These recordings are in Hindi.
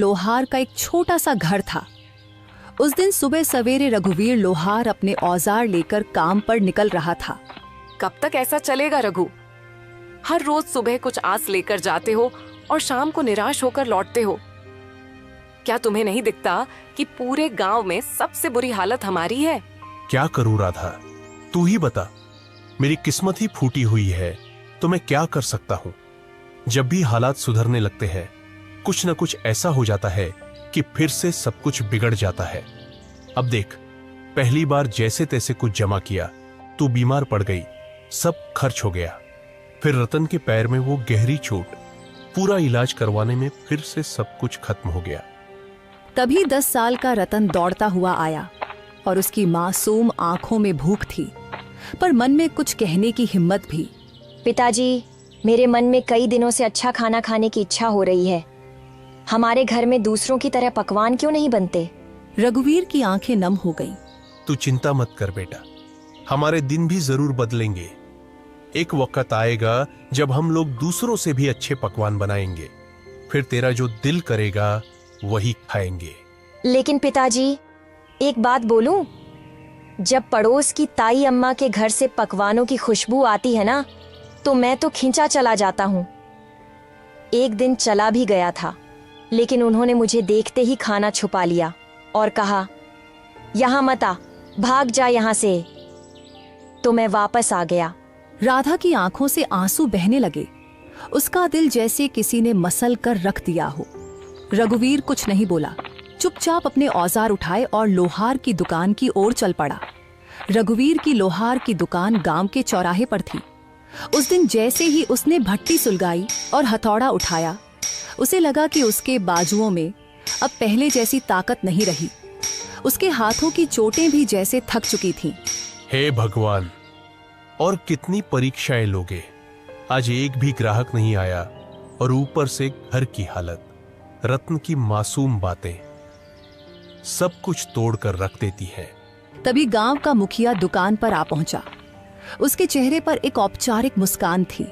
लोहार का एक छोटा सा घर था। उस दिन सुबह सवेरे रघुवीर लोहार अपने औजार लेकर काम पर निकल रहा था। कब तक ऐसा चलेगा रघु? हर रोज सुबह कुछ आस लेकर जाते हो और शाम को निराश होकर लौटते हो। क्या तुम्हें नहीं दिखता कि पूरे गांव में सबसे बुरी हालत हमारी है? क्या करूं राधा, तू ही बता। मेरी किस्मत ही फूटी हुई है तो मैं क्या कर सकता हूं। जब भी हालात सुधरने लगते हैं कुछ न कुछ ऐसा हो जाता है कि फिर से सब कुछ बिगड़ जाता है। अब देख, पहली बार जैसे तैसे कुछ जमा किया, तू बीमार पड़ गई, सब खर्च हो गया। फिर रतन के पैर में वो गहरी चोट, पूरा इलाज करवाने में फिर से सब कुछ खत्म हो गया। तभी 10 साल का रतन दौड़ता हुआ आया और उसकी मासूम आंखों में भूख थी, पर मन में कुछ कहने की हिम्मत भी। पिताजी, मेरे मन में कई दिनों से अच्छा खाना खाने की इच्छा हो रही है। हमारे घर में दूसरों की तरह पकवान क्यों नहीं बनते? रघुवीर की आंखें नम हो गईं। तू चिंता मत कर बेटा, हमारे दिन भी जरूर बदलेंगे। एक वक्त आएगा जब हम लोग दूसरों से भी अच्छे पकवान बनाएंगे, फिर तेरा जो दिल करेगा वही खाएंगे। लेकिन पिताजी, एक बात बोलूं? जब पड़ोस की ताई अम्मा के घर से पकवानों की खुशबू आती है ना, तो मैं तो खींचा चला जाता हूँ। एक दिन चला भी गया था, लेकिन उन्होंने मुझे देखते ही खाना छुपा लिया और कहा, यहाँ मत आ, भाग जा यहाँ से। तो मैं वापस आ गया। राधा की आंखों से आंसू बहने लगे। उसका दिल जैसे किसी ने मसल कर रख दिया हो। रघुवीर कुछ नहीं बोला, चुपचाप अपने औजार उठाए और लोहार की दुकान की ओर चल पड़ा। रघुवीर की लोहार की दुकान गांव के चौराहे पर थी। उस दिन जैसे ही उसने भट्टी सुलगाई और हथौड़ा उठाया, उसे लगा कि उसके बाजुओं में अब पहले जैसी ताकत नहीं रही। उसके हाथों की चोटें भी जैसे थक चुकी थीं। हे भगवान, और कितनी परीक्षाएं लोगे। आज एक भी ग्राहक नहीं आया और ऊपर से घर की हालत, रत्न की मासूम बातें, सब कुछ तोड़ कर रख देती है। तभी गांव का मुखिया दुकान पर आ पहुंचा। उसके चेहरे पर एक औपचारिक मुस्कान थी।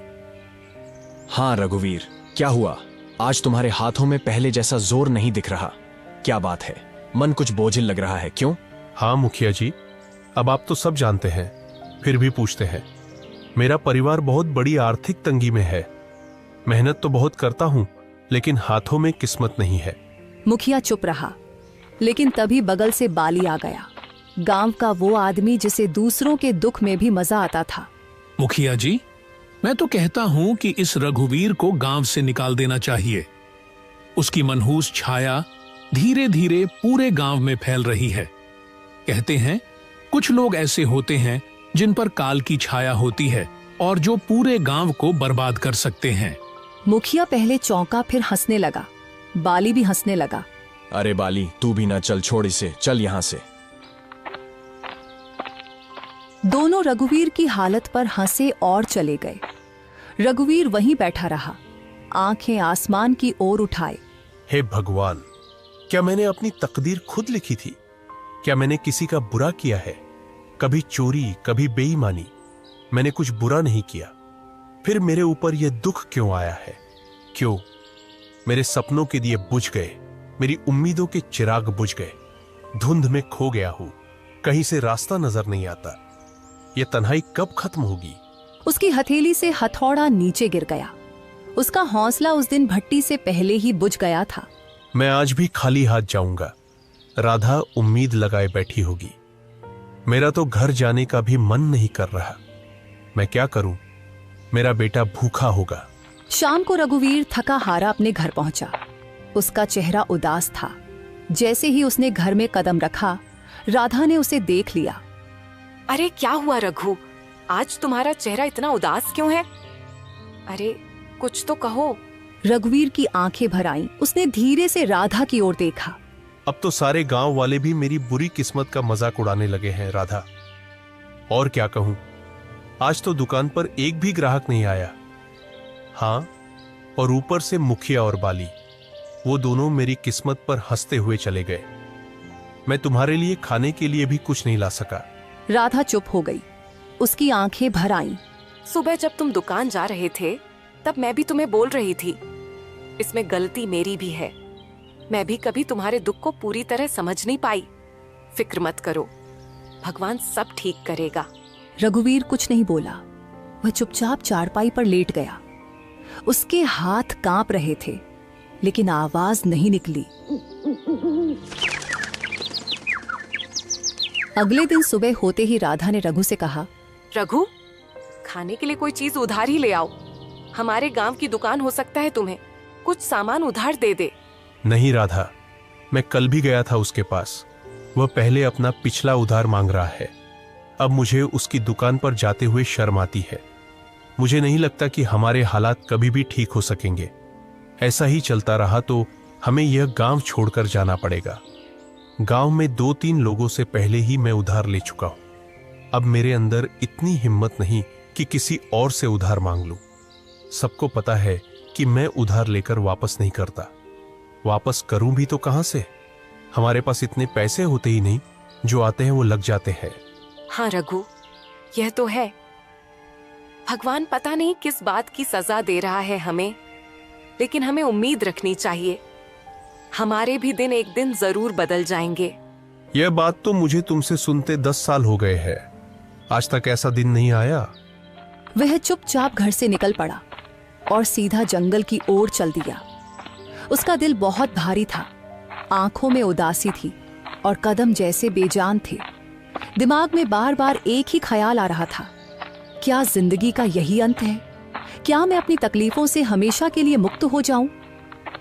हाँ रघुवीर, क्या हुआ? आज तुम्हारे हाथों में पहले जैसा जोर नहीं दिख रहा। क्या बात है? मन कुछ बोझिल लग रहा है, क्यों? हाँ मुखिया जी, अब आप तो सब जानते हैं, फिर भी पूछते हैं। मेरा परिवार बहुत बड़ी आर्थिक तंगी में है। मेहनत तो बहुत करता हूं, लेकिन हाथों में किस्मत नहीं है। मुखिया चुप रहा, लेकिन तभी बगल से बाली आ गया, गांव का वो आदमी जिसे दूसरों के दुख में भी मजा आता था। मुखिया जी, मैं तो कहता हूं कि इस रघुवीर को गांव से निकाल देना चाहिए। उसकी मनहूस छाया धीरे धीरे पूरे गांव में फैल रही है। कहते हैं कुछ लोग ऐसे होते हैं जिन पर काल की छाया होती है और जो पूरे गांव को बर्बाद कर सकते हैं। मुखिया पहले चौंका, फिर हंसने लगा। बाली भी हंसने लगा। अरे बाली, तू भी ना चल, छोड़ इसे, चल यहाँ से। दोनों रघुवीर की हालत पर हंसे और चले गए। रघुवीर वहीं बैठा रहा, आंखें आसमान की ओर उठाए। हे भगवान, क्या मैंने अपनी तकदीर खुद लिखी थी? क्या मैंने किसी का बुरा किया है? कभी चोरी, कभी बेईमानी, मैंने कुछ बुरा नहीं किया। फिर मेरे ऊपर यह दुख क्यों आया है? क्यों? मेरे सपनों के दिए बुझ गए, मेरी उम्मीदों के चिराग बुझ गए। धुंध में खो गया हूं, कहीं से रास्ता नजर नहीं आता। यह तन्हाई कब खत्म होगी? उसकी हथेली से हथौड़ा नीचे गिर गया। उसका हौसला उस दिन भट्टी से पहले ही बुझ गया था। मैं आज भी खाली हाथ जाऊंगा। राधा उम्मीद लगाए बैठी होगी। मेरा तो घर जाने का भी मन नहीं कर रहा। मैं क्या करूं? मेरा बेटा भूखा होगा। शाम को रघुवीर थका हारा अपने घर पहुंचा। उसका चेहरा उदास था। जैसे ही उसने घर में कदम रखा, राधा ने उसे देख लिया। अरे क्या हुआ रघु, आज तुम्हारा चेहरा इतना उदास क्यों है? अरे कुछ तो कहो। रघुवीर की आंखें भर आईं। उसने धीरे से राधा की ओर देखा। अब तो सारे गांव वाले भी मेरी बुरी किस्मत का मजाक उड़ाने लगे हैं राधा। और क्या कहूं, आज तो दुकान पर एक भी ग्राहक नहीं आया। हाँ, और ऊपर से मुखिया और बाली, वो दोनों मेरी किस्मत पर हंसते हुए चले गए। मैं तुम्हारे लिए खाने के लिए भी कुछ नहीं ला सका। राधा चुप हो गई। उसकी आंखें भर आईं। सुबह जब तुम दुकान जा रहे थे, तब मैं भी तुम्हें बोल रही थी, इसमें गलती मेरी भी है। मैं भी कभी तुम्हारे दुख को पूरी तरह समझ नहीं पाई। फिक्र मत करो, भगवान सब ठीक करेगा। रघुवीर कुछ नहीं बोला। वह चुपचाप चारपाई पर लेट गया। उसके हाथ कांप रहे थे, लेकिन आवाज नहीं निकली। अगले दिन सुबह होते ही राधा ने रघु से कहा, रघु, खाने के लिए कोई चीज उधार ही ले आओ। हमारे गांव की दुकान हो सकता है तुम्हें कुछ सामान उधार दे दे। नहीं राधा, मैं कल भी गया था उसके पास। वह पहले अपना पिछला उधार मांग रहा है। अब मुझे उसकी दुकान पर जाते हुए शर्म आती है। मुझे नहीं लगता कि हमारे हालात कभी भी ठीक हो सकेंगे। ऐसा ही चलता रहा तो हमें यह गांव छोड़कर जाना पड़ेगा। गांव में 2-3 लोगों से पहले ही मैं उधार ले चुका हूं। अब मेरे अंदर इतनी हिम्मत नहीं कि किसी और से उधार मांग लूं। सबको पता है कि मैं उधार लेकर वापस नहीं करता। वापस करूं भी तो कहां से? हमारे पास इतने पैसे होते ही नहीं, जो आते हैं वो लग जाते हैं। हाँ रघु, यह तो है। भगवान पता नहीं किस बात की सजा दे रहा है हमें, लेकिन हमें उम्मीद रखनी चाहिए। हमारे भी दिन एक दिन जरूर बदल जाएंगे। यह बात तो मुझे तुमसे सुनते 10 साल हो गए हैं। आज तक ऐसा दिन नहीं आया। वह चुपचाप घर से निकल पड़ा और सीधा जंगल की ओर चल दिया। उसका दिल बहुत भारी था, आंखों में उदासी थी और कदम जैसे बेजान थे। दिमाग में बार बार एक ही ख्याल आ रहा था, क्या जिंदगी का यही अंत है? क्या मैं अपनी तकलीफों से हमेशा के लिए मुक्त हो जाऊं?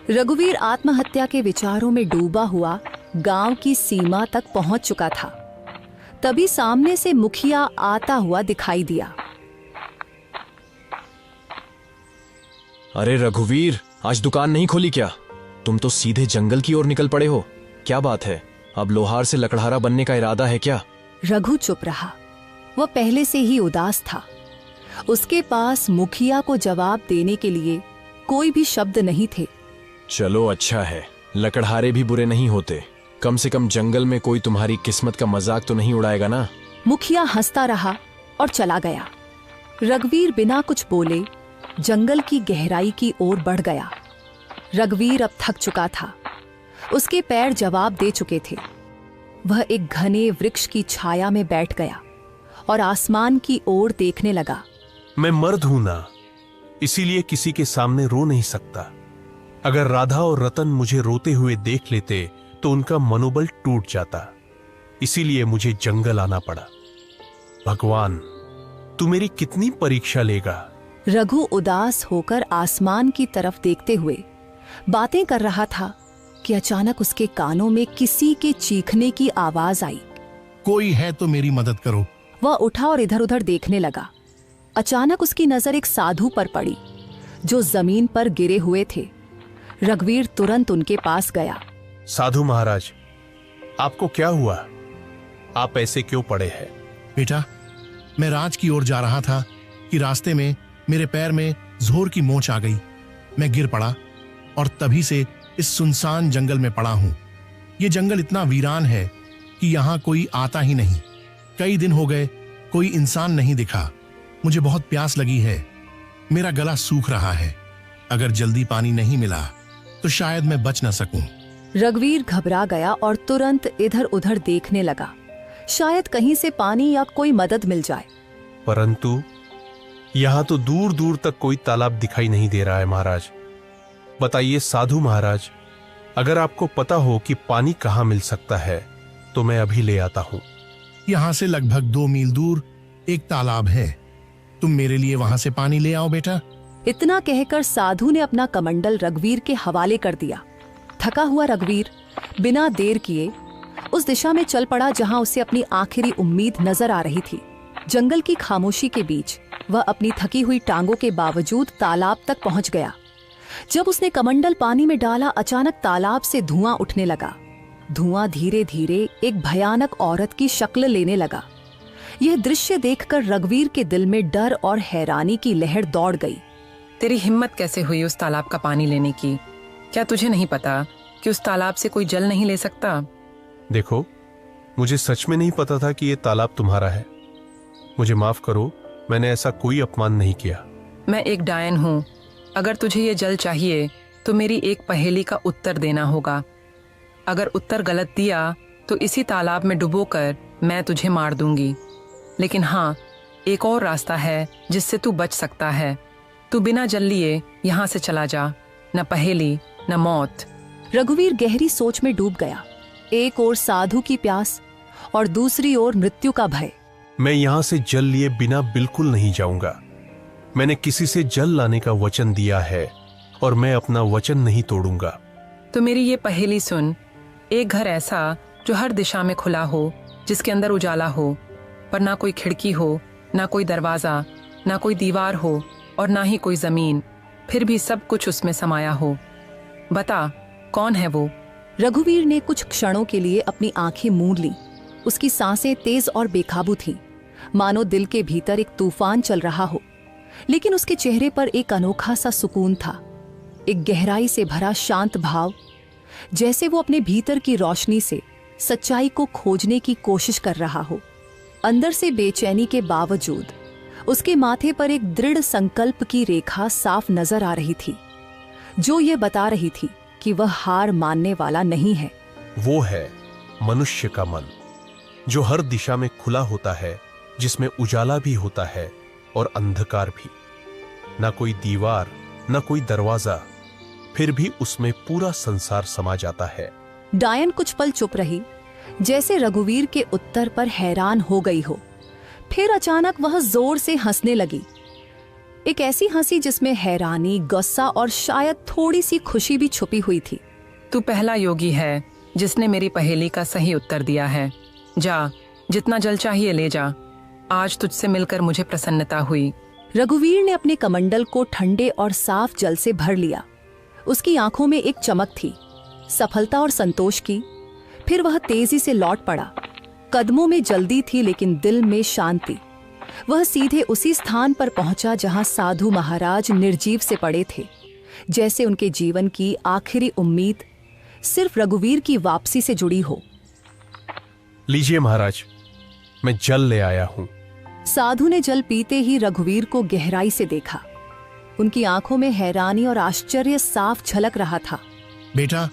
रघुवीर आत्महत्या के विचारों में डूबा हुआ गांव की सीमा तक पहुंच चुका था। तभी सामने से मुखिया आता हुआ दिखाई दिया। अरे रघुवीर, आज दुकान नहीं खोली क्या? तुम तो सीधे जंगल की ओर निकल पड़े हो। क्या बात है? अब लोहार से लकड़हारा बनने का इरादा है क्या? रघु चुप रहा। वह पहले से ही उदास था। उसके पास मुखिया को जवाब देने के लिए कोई भी शब्द नहीं थे। चलो अच्छा है, लकड़हारे भी बुरे नहीं होते। कम से कम जंगल में कोई तुम्हारी किस्मत का मजाक तो नहीं उड़ाएगा ना। मुखिया हंसता रहा और चला गया। रघुवीर बिना कुछ बोले जंगल की गहराई की ओर बढ़ गया। रघुवीर अब थक चुका था। उसके पैर जवाब दे चुके थे। वह एक घने वृक्ष की छाया में बैठ गया और आसमान की ओर देखने लगा। मैं मर्द हूं ना, इसीलिए किसी के सामने रो नहीं सकता। अगर राधा और रतन मुझे रोते हुए देख लेते तो उनका मनोबल टूट जाता। इसीलिए मुझे जंगल आना पड़ा। भगवान, तू मेरी कितनी परीक्षा लेगा? रघु उदास होकर आसमान की तरफ देखते हुए बातें कर रहा था कि अचानक उसके कानों में किसी के चीखने की आवाज आई। कोई है तो मेरी मदद करो। वह उठा और इधर उधर देखने लगा। अचानक उसकी नजर एक साधु पर पड़ी जो जमीन पर गिरे हुए थे। रघुवीर तुरंत उनके पास गया। साधु महाराज, आपको क्या हुआ? आप ऐसे क्यों पड़े हैं? बेटा, मैं राज की ओर जा रहा था कि रास्ते में मेरे पैर में जोर की मोच आ गई। मैं गिर पड़ा और तभी से इस सुनसान जंगल में पड़ा हूं। ये जंगल इतना वीरान है कि यहाँ कोई आता ही नहीं। कई दिन हो गए, कोई इंसान नहीं दिखा। मुझे बहुत प्यास लगी है। मेरा गला सूख रहा है। अगर जल्दी पानी नहीं मिला तो शायद मैं बच न सकूं। रघुवीर घबरा गया और तुरंत इधर उधर देखने लगा, शायद कहीं से पानी या कोई मदद मिल जाए। परंतु यहां तो दूर दूर तक कोई तालाब दिखाई नहीं दे रहा है महाराज। बताइए साधु महाराज, अगर आपको पता हो कि पानी कहां मिल सकता है तो मैं अभी ले आता हूं। यहाँ से लगभग 2 मील दूर एक तालाब है। तुम मेरे लिए वहां से पानी ले आओ बेटा। इतना कहकर साधु ने अपना कमंडल रघुवीर के हवाले कर दिया। थका हुआ रघुवीर बिना देर किए उस दिशा में चल पड़ा जहां उसे अपनी आखिरी उम्मीद नजर आ रही थी। जंगल की खामोशी के बीच वह अपनी थकी हुई टांगों के बावजूद तालाब तक पहुंच गया। जब उसने कमंडल पानी में डाला, अचानक तालाब से धुआं उठने लगा। धुआं धीरे धीरे एक भयानक औरत की शक्ल लेने लगा। यह दृश्य देखकर रघुवीर के दिल में डर और हैरानी की लहर दौड़ गई। तेरी हिम्मत कैसे हुई उस तालाब का पानी लेने की? क्या तुझे नहीं पता कि उस तालाब से कोई जल नहीं ले सकता? देखो, मुझे सच में नहीं पता था कि ये तालाब तुम्हारा है। मुझे माफ करो, मैंने ऐसा कोई अपमान नहीं किया। मैं एक डायन हूँ। अगर तुझे ये जल चाहिए तो मेरी एक पहेली का उत्तर देना होगा। अगर उत्तर गलत दिया तो इसी तालाब में डुबोकर मैं तुझे मार दूंगी। लेकिन हाँ, एक और रास्ता है जिससे तू बच सकता है। तू बिना जल लिए यहाँ से चला जा, न पहेली न मौत। रघुवीर गहरी सोच में डूब गया। एक ओर साधु की प्यास और दूसरी ओर मृत्यु का भय। मैं यहां से जल लिए बिना बिल्कुल नहीं जाऊंगा। मैंने किसी से जल लाने का वचन दिया है और मैं अपना वचन नहीं तोड़ूंगा। तो मेरी ये पहेली सुन। एक घर ऐसा जो हर दिशा में खुला हो, जिसके अंदर उजाला हो, पर ना कोई खिड़की हो, ना कोई दरवाजा, ना कोई दीवार हो और ना ही कोई जमीन, फिर भी सब कुछ उसमें समाया हो। बता, कौन है वो? रघुवीर ने कुछ क्षणों के लिए अपनी आंखें मूंद ली। उसकी सांसें तेज और बेकाबू थीं, मानो दिल के भीतर एक तूफान चल रहा हो। लेकिन उसके चेहरे पर एक अनोखा सा सुकून था, एक गहराई से भरा शांत भाव, जैसे वो अपने भीतर की रोशनी से सच्चाई को खोजने की कोशिश कर रहा हो। अंदर से बेचैनी के बावजूद उसके माथे पर एक दृढ़ संकल्प की रेखा साफ नजर आ रही थी, जो ये बता रही थी कि वह हार मानने वाला नहीं है। वो है मनुष्य का मन, जो हर दिशा में खुला होता है, जिसमें उजाला भी होता है और अंधकार भी। ना कोई दीवार, ना कोई दरवाजा, फिर भी उसमें पूरा संसार समा जाता है। डायन कुछ पल चुप रही, जैसे रघुवीर के उत्तर पर हैरान हो गई हो। फिर अचानक वह जोर से हंसने लगी, एक ऐसी हंसी जिसमें हैरानी, गुस्सा और शायद थोड़ी सी खुशी भी छुपी हुई थी। तू पहला योगी है जिसने मेरी पहेली का सही उत्तर दिया है। जा, जितना जल चाहिए ले जा। आज तुझसे मिलकर मुझे प्रसन्नता हुई। रघुवीर ने अपने कमंडल को ठंडे और साफ जल से भर लिया। उसकी आंखों में एक चमक थी, सफलता और संतोष की। फिर वह तेजी से लौट पड़ा। कदमों में जल्दी थी लेकिन दिल में शांति। वह सीधे उसी स्थान पर पहुंचा जहां साधु महाराज निर्जीव से पड़े थे, जैसे उनके जीवन की आखिरी उम्मीद सिर्फ रघुवीर की वापसी से जुड़ी हो। लीजिए महाराज, मैं जल ले आया हूं। साधु ने जल पीते ही रघुवीर को गहराई से देखा। उनकी आंखों में हैरानी और आश्चर्य साफ झलक रहा था। बेटा,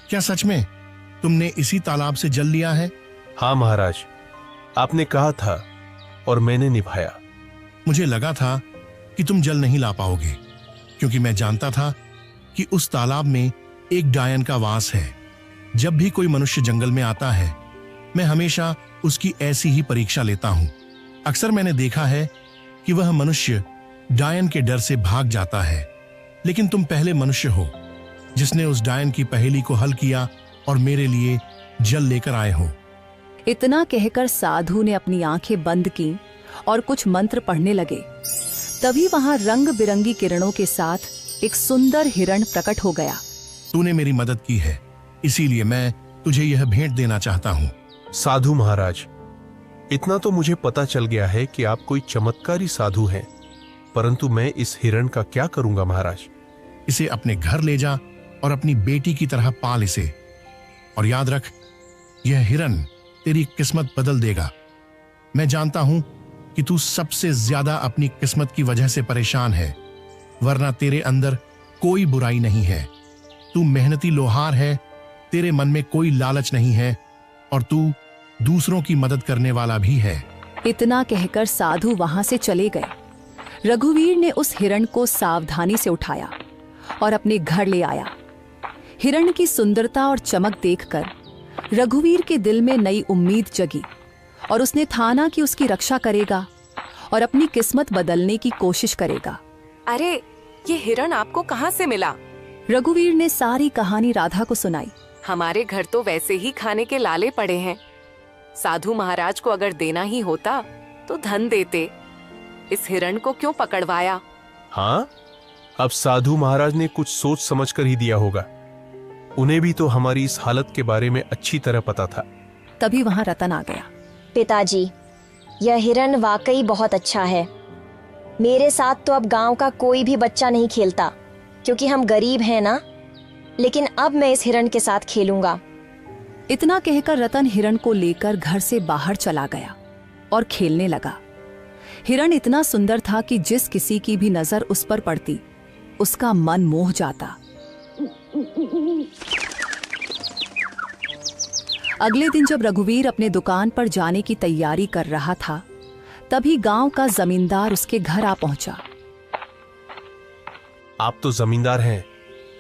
क्या सच में तुमने इसी तालाब से जल लिया है? हाँ महाराज, आपने कहा था और मैंने निभाया। मुझे लगा था कि तुम जल नहीं ला पाओगे, क्योंकि मैं जानता था कि उस तालाब में एक डायन का वास है। जब भी कोई मनुष्य जंगल में आता है, मैं हमेशा उसकी ऐसी ही परीक्षा लेता हूं। अक्सर मैंने देखा है कि वह मनुष्य डायन के डर से भाग जाता है, लेकिन तुम पहले मनुष्य हो जिसने उस डायन की पहेली को हल किया और मेरे लिए जल लेकर आए हो। इतना कहकर साधु ने अपनी आंखें बंद की और कुछ मंत्र पढ़ने लगे। तभी वहां रंग बिरंगी किरणों के साथ एक सुंदर हिरण प्रकट हो गया। तूने मेरी मदद की है, इसीलिए मैं तुझे यह भेंट देना चाहता हूँ। साधु महाराज, इतना तो मुझे पता चल गया है कि आप कोई चमत्कारी साधु हैं, परंतु मैं इस हिरण का क्या करूंगा महाराज? इसे अपने घर ले जा और अपनी बेटी की तरह पाल इसे। और याद रख, यह हिरण तेरी किस्मत बदल देगा। मैं जानता हूं कि तू सबसे ज्यादा अपनी किस्मत की वजह से परेशान है, वरना तेरे अंदर कोई बुराई नहीं है। तू मेहनती लोहार है, तेरे मन में कोई लालच नहीं है और तू दूसरों की मदद करने वाला भी है। इतना कहकर साधु वहां से चले गए। रघुवीर ने उस हिरण को सावधानी से उठाया और अपने घर ले आया। हिरण की सुंदरता और चमक देखकर रघुवीर के दिल में नई उम्मीद जगी और उसने ठाना कि उसकी रक्षा करेगा और अपनी किस्मत बदलने की कोशिश करेगा। अरे, ये हिरण आपको कहाँ से मिला? रघुवीर ने सारी कहानी राधा को सुनाई। हमारे घर तो वैसे ही खाने के लाले पड़े हैं। साधु महाराज को अगर देना ही होता तो धन देते। इस हिरण को क्यों पकड़वाया? हाँ, अब साधु महाराज ने कुछ सोच समझकर ही दिया होगा। उन्हें भी तो हमारी इस हालत के बारे में अच्छी तरह पता था। तभी वहां रतन आ गया। पिताजी, यह हिरण वाकई बहुत अच्छा है। मेरे साथ तो अब गांव का कोई भी बच्चा नहीं खेलता, क्योंकि हम गरीब हैं ना। लेकिन अब मैं इस हिरण के साथ खेलूंगा। इतना कहकर रतन हिरण को लेकर घर से बाहर चला गया और खेलने लगा। हिरण इतना सुंदर था कि जिस किसी की भी नजर उस पर पड़ती, उसका मन मोह जाता। अगले दिन जब रघुवीर अपने दुकान पर जाने की तैयारी कर रहा था, तभी गांव का जमींदार उसके घर आ पहुंचा। आप तो जमींदार हैं,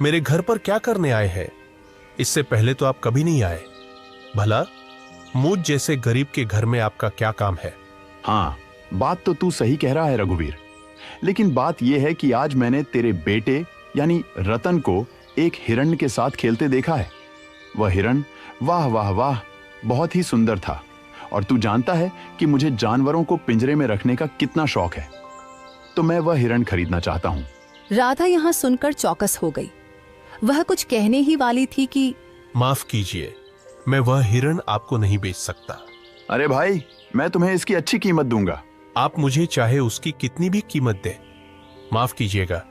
मेरे घर पर क्या करने आए हैं? इससे पहले तो आप कभी नहीं आए। भला मुझ जैसे गरीब के घर में आपका क्या काम है? हाँ, बात तो तू सही कह रहा है रघुवीर, लेकिन बात यह है कि आज मैंने तेरे बेटे यानी रतन को एक हिरण के साथ खेलते देखा है। वह हिरण वाह वाह वाह बहुत ही सुंदर था, और तू जानता है कि मुझे जानवरों को पिंजरे में रखने का कितना शौक है, तो मैं वह हिरण खरीदना चाहता हूँ। राधा यहाँ सुनकर चौकस हो गई। वह कुछ कहने ही वाली थी कि माफ कीजिए, मैं वह हिरण आपको नहीं बेच सकता। अरे भाई, मैं तुम्हें इसकी अच्छी कीमत दूंगा। आप मुझे चाहे उसकी कितनी भी कीमत दे, माफ कीजिएगा,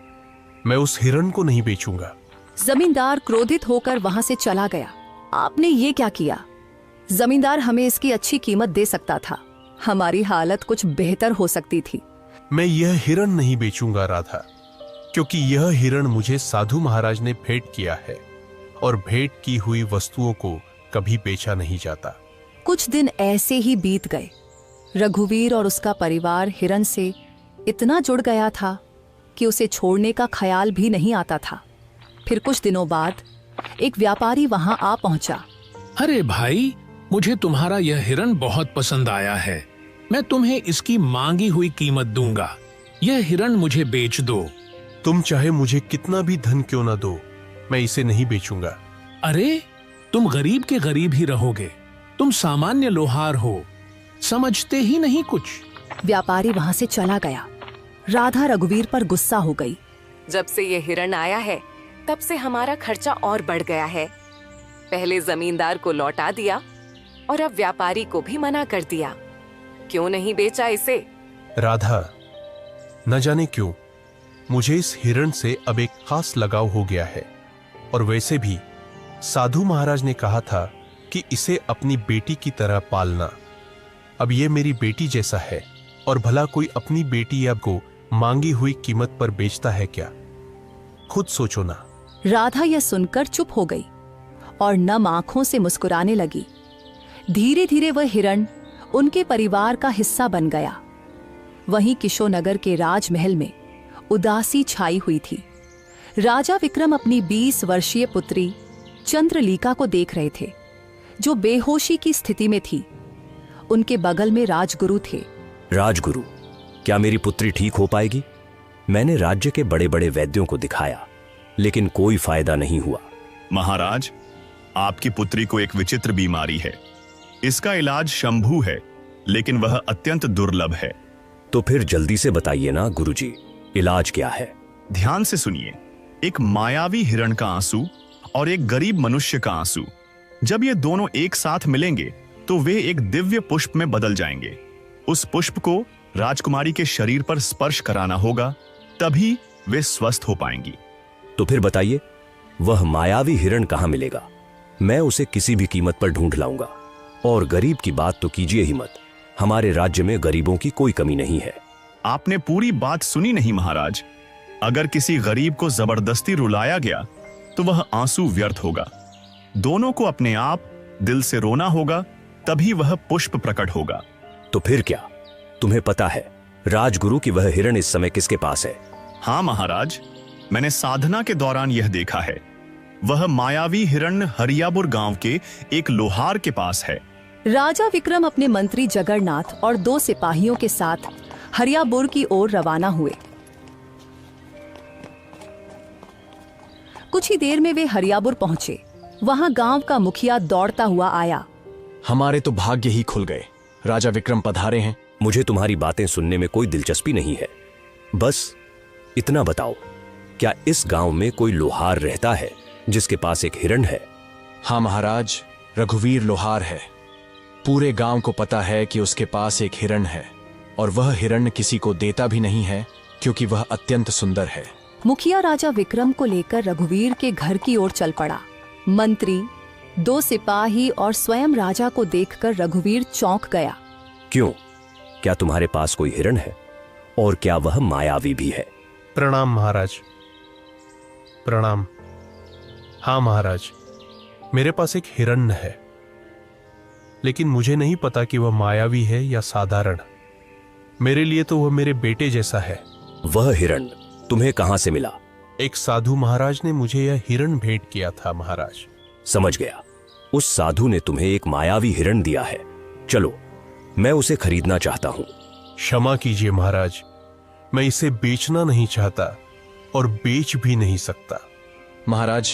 मैं उस हिरण को नहीं बेचूंगा। जमींदार क्रोधित होकर वहां से चला गया। आपने ये क्या किया? जमींदार हमें इसकी अच्छी कीमत दे सकता था, हमारी हालत कुछ बेहतर हो सकती थी। मैं यह हिरण नहीं बेचूंगा राधा, क्योंकि यह हिरण मुझे साधु महाराज ने भेंट किया है, और भेंट की हुई वस्तुओं को कभी बेचा नहीं जाता। कुछ दिन ऐसे ही बीत गए। रघुवीर और उसका परिवार हिरण से इतना जुड़ गया था कि उसे छोड़ने का ख्याल भी नहीं आता था। फिर कुछ दिनों बाद एक व्यापारी वहां आ पहुंचा। अरे भाई, मुझे तुम्हारा यह हिरण बहुत पसंद आया है। मैं तुम्हें इसकी मांगी हुई कीमत दूंगा। यह हिरण मुझे बेच दो। तुम चाहे मुझे कितना भी धन क्यों ना दो, मैं इसे नहीं बेचूंगा। अरे, तुम गरीब के गरीब ही रहोगे। तुम सामान्य लोहार हो, समझते ही नहीं कुछ। व्यापारी वहां से चला गया। राधा रघुवीर पर गुस्सा हो गई। जब से ये हिरण आया है, तब से हमारा खर्चा और बढ़ गया है। पहले जमींदार को लौटा दिया और अब व्यापारी को भी मना कर दिया। क्यों नहीं बेचा इसे? राधा, न जाने क्यों मुझे इस हिरण से अब एक खास लगाव हो गया है, और वैसे भी साधु महाराज ने कहा था कि इसे अपनी बेटी की तरह पालना। अब ये मेरी बेटी जैसा है, और भला कोई अपनी बेटी या को मांगी हुई कीमत पर बेचता है क्या? खुद सोचो ना। राधा यह सुनकर चुप हो गई और नम आंखों से मुस्कुराने लगी। धीरे धीरे वह हिरण उनके परिवार का हिस्सा बन गया। वहीं किशोनगर के राजमहल में उदासी छाई हुई थी। राजा विक्रम अपनी 20 वर्षीय पुत्री चंद्रलीका को देख रहे थे, जो बेहोशी की स्थिति में थी। उनके बगल में राजगुरु थे। राजगुरु, क्या मेरी पुत्री ठीक हो पाएगी? मैंने राज्य के बड़े बड़े वैद्यों को दिखाया, लेकिन कोई फायदा नहीं हुआ। महाराज, आपकी पुत्री को एक विचित्र बीमारी है। इसका इलाज शंभू है, लेकिन वह अत्यंत दुर्लभ है। तो फिर जल्दी से बताइए ना गुरुजी, इलाज क्या है? ध्यान से सुनिए। एक मायावी हिरण का आंसू और एक गरीब मनुष्य का आंसू, जब ये दोनों एक साथ मिलेंगे तो वे एक दिव्य पुष्प में बदल जाएंगे। उस पुष्प को राजकुमारी के शरीर पर स्पर्श कराना होगा, तभी वे स्वस्थ हो पाएंगी। तो फिर बताइए, वह मायावी हिरण कहाँ मिलेगा? मैं उसे किसी भी कीमत पर ढूंढ लाऊंगा। और गरीब की बात तो कीजिए ही मत। हमारे राज्य में गरीबों की कोई कमी नहीं है। आपने पूरी बात सुनी नहीं महाराज। अगर किसी गरीब को जबरदस्ती रुलाया गया तो वह आंसू व्यर्थ होगा। दोनों को अपने आप दिल से रोना होगा, तभी वह पुष्प प्रकट होगा। तो फिर क्या? तुम्हें पता है राजगुरु की वह हिरण इस समय किसके पास है? हाँ महाराज, मैंने साधना के दौरान यह देखा है। वह मायावी हिरण हरियापुर गांव के एक लोहार के पास है। राजा विक्रम अपने मंत्री जगन्नाथ और 2 सिपाहियों के साथ हरियापुर की ओर रवाना हुए। कुछ ही देर में वे हरियापुर पहुंचे। वहां गांव का मुखिया दौड़ता हुआ आया। हमारे तो भाग्य ही खुल गए। राजा विक्रम पधारे हैं। मुझे तुम्हारी बातें सुनने में कोई दिलचस्पी नहीं है। बस इतना बताओ, क्या इस गांव में कोई लोहार रहता है जिसके पास एक हिरण है? हाँ महाराज, रघुवीर लोहार है। पूरे गांव को पता है कि उसके पास एक हिरण है, और वह हिरण किसी को देता भी नहीं है, क्योंकि वह अत्यंत सुंदर है। मुखिया राजा विक्रम को लेकर रघुवीर के घर की ओर चल पड़ा। मंत्री, 2 सिपाही और स्वयं राजा को देखकर रघुवीर चौंक गया। क्यों? क्या तुम्हारे पास कोई हिरण है? और क्या वह मायावी भी है? प्रणाम महाराज। प्रणाम। हाँ महाराज, मेरे पास एक हिरण है। लेकिन मुझे नहीं पता कि वह मायावी है या साधारण। मेरे लिए तो वह मेरे बेटे जैसा है। वह हिरण तुम्हें कहां से मिला? एक साधु महाराज ने मुझे यह हिरण भेंट किया था महाराज। समझ गया। उस साधु ने तुम्हें एक मायावी हिरण दिया है। चलो, मैं उसे खरीदना चाहता हूं। क्षमा कीजिए महाराज, मैं इसे बेचना नहीं चाहता और बेच भी नहीं सकता। महाराज,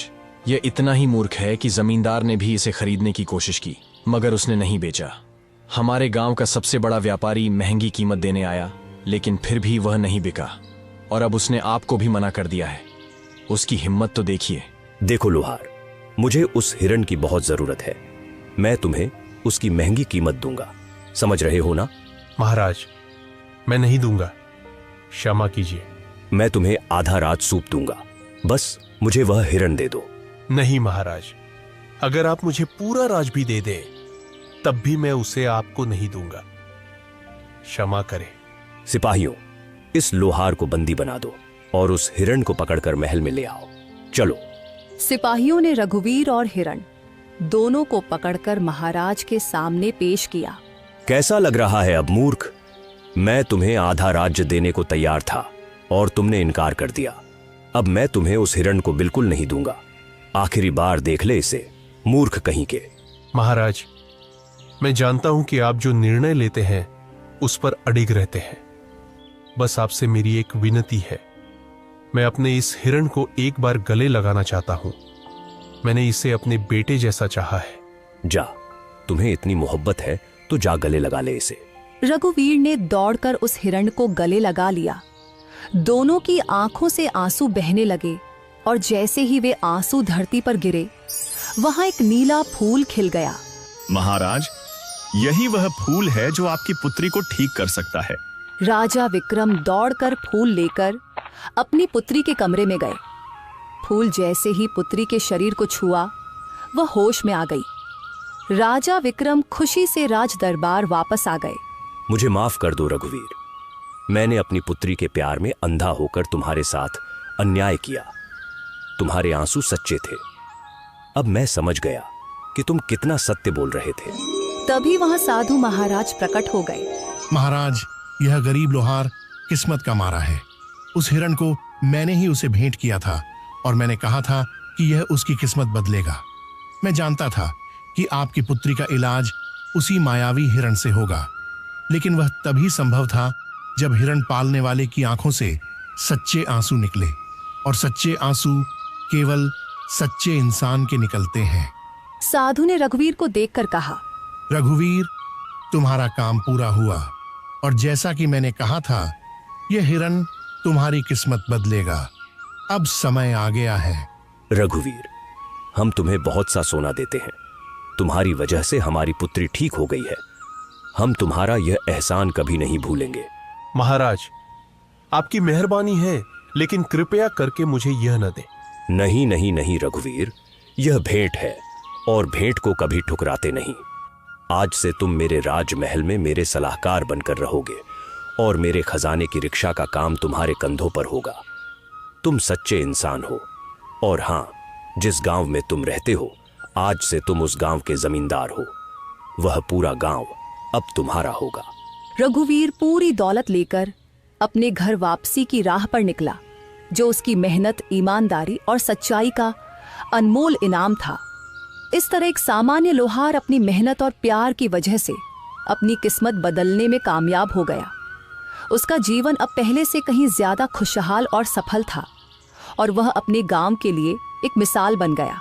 यह इतना ही मूर्ख है कि जमींदार ने भी इसे खरीदने की कोशिश की, मगर उसने नहीं बेचा। हमारे गांव का सबसे बड़ा व्यापारी महंगी कीमत देने आया, लेकिन फिर भी वह नहीं बिका, और अब उसने आपको भी मना कर दिया है। उसकी हिम्मत तो देखिए। देखो लोहार, मुझे उस हिरण की बहुत जरूरत है। मैं तुम्हें उसकी महंगी कीमत दूंगा, समझ रहे हो ना? महाराज, मैं नहीं दूंगा, क्षमा कीजिए। मैं तुम्हें आधा राज सूप दूंगा, बस मुझे वह हिरण दे दो। नहीं महाराज, अगर आप मुझे पूरा राज भी दे दे तब भी मैं उसे आपको नहीं दूंगा, क्षमा करें। सिपाहियों, इस लोहार को बंदी बना दो और उस हिरण को पकड़कर महल में ले आओ। चलो। सिपाहियों ने रघुवीर और हिरण दोनों को पकड़कर महाराज के सामने पेश किया। कैसा लग रहा है अब मूर्ख? मैं तुम्हें आधा राज्य देने को तैयार था और तुमने इनकार कर दिया। अब मैं तुम्हें उस हिरण को बिल्कुल नहीं दूंगा। आखिरी बार देख ले इसे, मूर्ख कहीं के। महाराज, मैं जानता हूं कि आप जो निर्णय लेते हैं उस पर अडिग रहते हैं। बस आपसे मेरी एक विनती है, मैं अपने इस हिरण को एक बार गले लगाना चाहता हूं। मैंने इसे अपने बेटे जैसा चाहा है। जा, तुम्हें इतनी मोहब्बत है तो जा गले लगा ले इसे। रघुवीर ने दौड़कर उस हिरण को गले लगा लिया। दोनों की आंखों से आंसू बहने लगे और जैसे ही वे आंसू धरती पर गिरे, वहां एक नीला फूल खिल गया। महाराज, यही वह फूल है जो आपकी पुत्री को ठीक कर सकता है। राजा विक्रम दौड़कर फूल लेकर अपनी पुत्री के कमरे में गए। फूल जैसे ही पुत्री के शरीर को छुआ, वह होश में आ गई। राजा विक्रम खुशी से राज दरबार वापस आ गए। मुझे माफ कर दो रघुवीर, मैंने अपनी पुत्री के प्यार में अंधा होकर तुम्हारे साथ अन्याय किया। तुम्हारे आंसू सच्चे थे। अब मैं समझ गया कि तुम कितना सत्य बोल रहे थे। तभी वहां साधु महाराज प्रकट हो गए। महाराज, यह गरीब लोहार किस्मत का मारा है। उस हिरण को मैंने ही उसे भेंट किया था और मैंने कहा था कि यह उसकी किस्मत बदलेगा। मैं जानता था कि आपकी पुत्री का इलाज उसी मायावी हिरण से होगा, लेकिन वह तभी संभव था जब हिरण पालने वाले की आंखों से सच्चे आंसू निकले, और सच्चे आंसू केवल सच्चे इंसान के निकलते हैं। साधु ने रघुवीर को देखकर कहा, रघुवीर, तुम्हारा काम पूरा हुआ, और जैसा कि मैंने कहा था, यह हिरण तुम्हारी किस्मत बदलेगा। अब समय आ गया है। रघुवीर, हम तुम्हें बहुत सा सोना देते हैं। तुम्हारी वजह से हमारी पुत्री ठीक हो गई है। हम तुम्हारा यह एहसान कभी नहीं भूलेंगे। महाराज, आपकी मेहरबानी है, लेकिन कृपया करके मुझे यह न दे। नहीं नहीं नहीं रघुवीर, यह भेंट है और भेंट को कभी ठुकराते नहीं। आज से तुम मेरे राजमहल में मेरे सलाहकार बनकर रहोगे और मेरे खजाने की रिक्शा का काम तुम्हारे कंधों पर होगा। तुम सच्चे इंसान हो, और हां, जिस गांव में तुम रहते हो, आज से तुम उस गांव के जमींदार हो। वह पूरा गांव अब तुम्हारा होगा। रघुवीर पूरी दौलत लेकर अपने घर वापसी की राह पर निकला, जो उसकी मेहनत, ईमानदारी और सच्चाई का अनमोल इनाम था। इस तरह एक सामान्य लोहार अपनी मेहनत और प्यार की वजह से अपनी किस्मत बदलने में कामयाब हो गया। उसका जीवन अब पहले से कहीं ज्यादा खुशहाल और सफल था, और वह अपने गांव के लिए एक मिसाल बन गया।